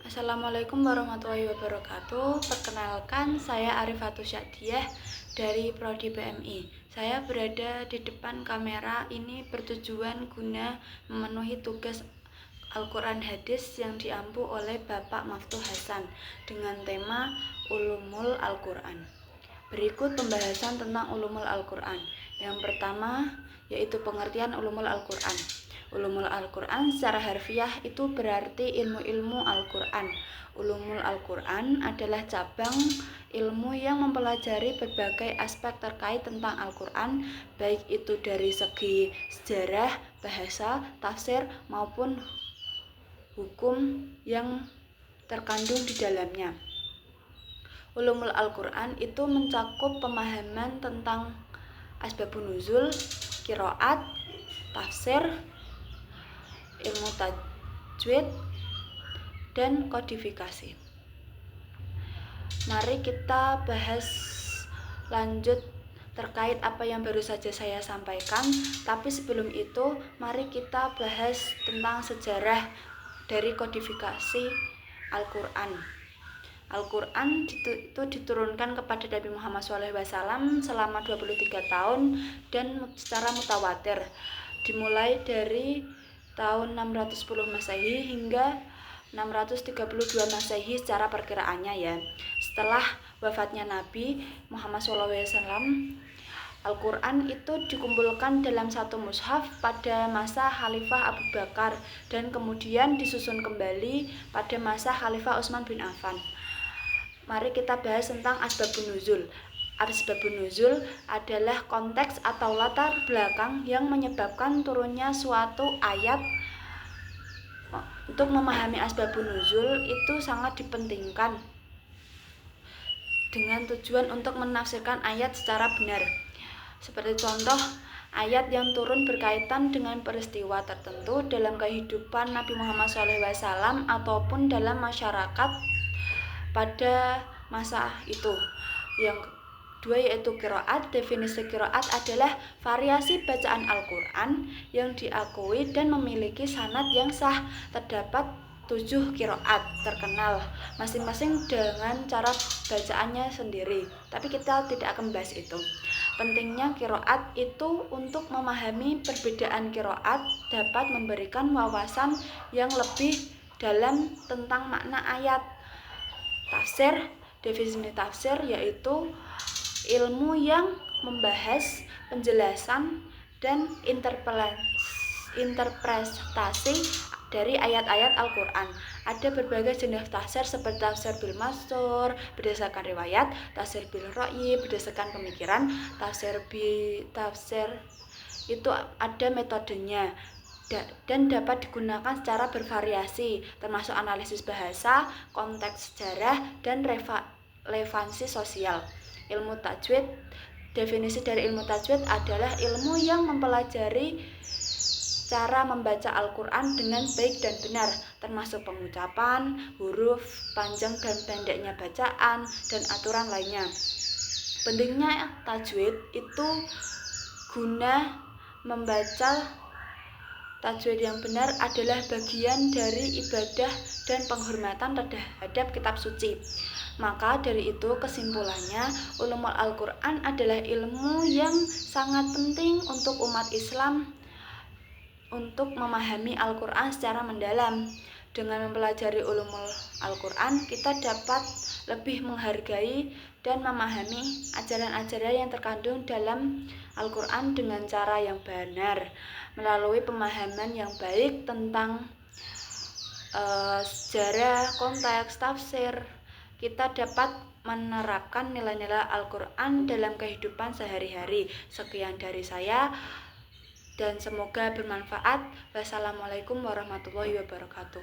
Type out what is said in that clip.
Assalamualaikum warahmatullahi wabarakatuh. Perkenalkan, saya Arifatus Syadiah dari Prodi PMI. Saya berada di depan kamera ini bertujuan guna memenuhi tugas Al-Quran Hadis yang diampu oleh Bapak Maftuh Hasan dengan tema Ulumul Al-Quran. Berikut pembahasan tentang Ulumul Al-Quran. Yang pertama yaitu pengertian Ulumul Al-Quran. Ulumul Al-Quran secara harfiah itu berarti ilmu-ilmu Al-Quran. Ulumul Al-Quran adalah cabang ilmu yang mempelajari berbagai aspek terkait tentang Al-Quran, baik itu dari segi sejarah, bahasa, tafsir, maupun hukum yang terkandung di dalamnya. Ulumul Al-Quran itu mencakup pemahaman tentang asbabun nuzul, qiraat, tafsir, ilmu tajwid, dan kodifikasi. Mari kita bahas lanjut terkait apa yang baru saja saya sampaikan. Tapi sebelum itu, mari kita bahas tentang sejarah dari kodifikasi Al-Quran. Al-Quran itu diturunkan kepada Nabi Muhammad SAW selama 23 tahun dan secara mutawatir, dimulai dari tahun 610 Masehi hingga 632 Masehi secara perkiraannya ya. Setelah wafatnya Nabi Muhammad SAW, Al-Quran itu dikumpulkan dalam satu mushaf pada masa Khalifah Abu Bakar dan kemudian disusun kembali pada masa Khalifah Utsman bin Affan. Mari kita bahas tentang asbabun nuzul. Asbabun nuzul adalah konteks atau latar belakang yang menyebabkan turunnya suatu ayat. Untuk memahami asbabun nuzul itu sangat dipentingkan dengan tujuan untuk menafsirkan ayat secara benar. Seperti contoh, ayat yang turun berkaitan dengan peristiwa tertentu dalam kehidupan Nabi Muhammad SAW ataupun dalam masyarakat pada masa itu. Yang kedua yaitu qiraat. Definisi qiraat adalah variasi bacaan Al-Quran yang diakui dan memiliki sanad yang sah. Terdapat 7 qiraat terkenal, masing-masing dengan cara bacaannya sendiri. Tapi kita tidak akan membahas itu. Pentingnya qiraat itu untuk memahami perbedaan qiraat dapat memberikan wawasan yang lebih dalam tentang makna ayat. Tafsir. Definisi tafsir yaitu ilmu yang membahas penjelasan dan interpretasi dari ayat-ayat Al-Quran. Ada berbagai jenis tafsir seperti tafsir bil mastur berdasarkan riwayat, tafsir bil ra'yi berdasarkan pemikiran, tafsir itu ada metodenya dan dapat digunakan secara bervariasi, termasuk analisis bahasa, konteks sejarah, dan relevansi sosial. Ilmu tajwid. Definisi dari ilmu tajwid adalah ilmu yang mempelajari cara membaca Al-Quran dengan baik dan benar, termasuk pengucapan, huruf, panjang dan pendeknya bacaan, dan aturan lainnya. Pentingnya tajwid itu guna membaca. Tajwid yang benar adalah bagian dari ibadah dan penghormatan terhadap kitab suci. Maka dari itu kesimpulannya, ulumul Al-Quran adalah ilmu yang sangat penting untuk umat Islam untuk memahami Al-Quran secara mendalam. Dengan mempelajari ulumul Al-Quran, kita dapat lebih menghargai dan memahami ajaran-ajaran yang terkandung dalam Al-Quran dengan cara yang benar. Melalui pemahaman yang baik tentang sejarah, konteks, tafsir, kita dapat menerapkan nilai-nilai Al-Quran dalam kehidupan sehari-hari. Sekian dari saya dan semoga bermanfaat. Wassalamualaikum warahmatullahi wabarakatuh.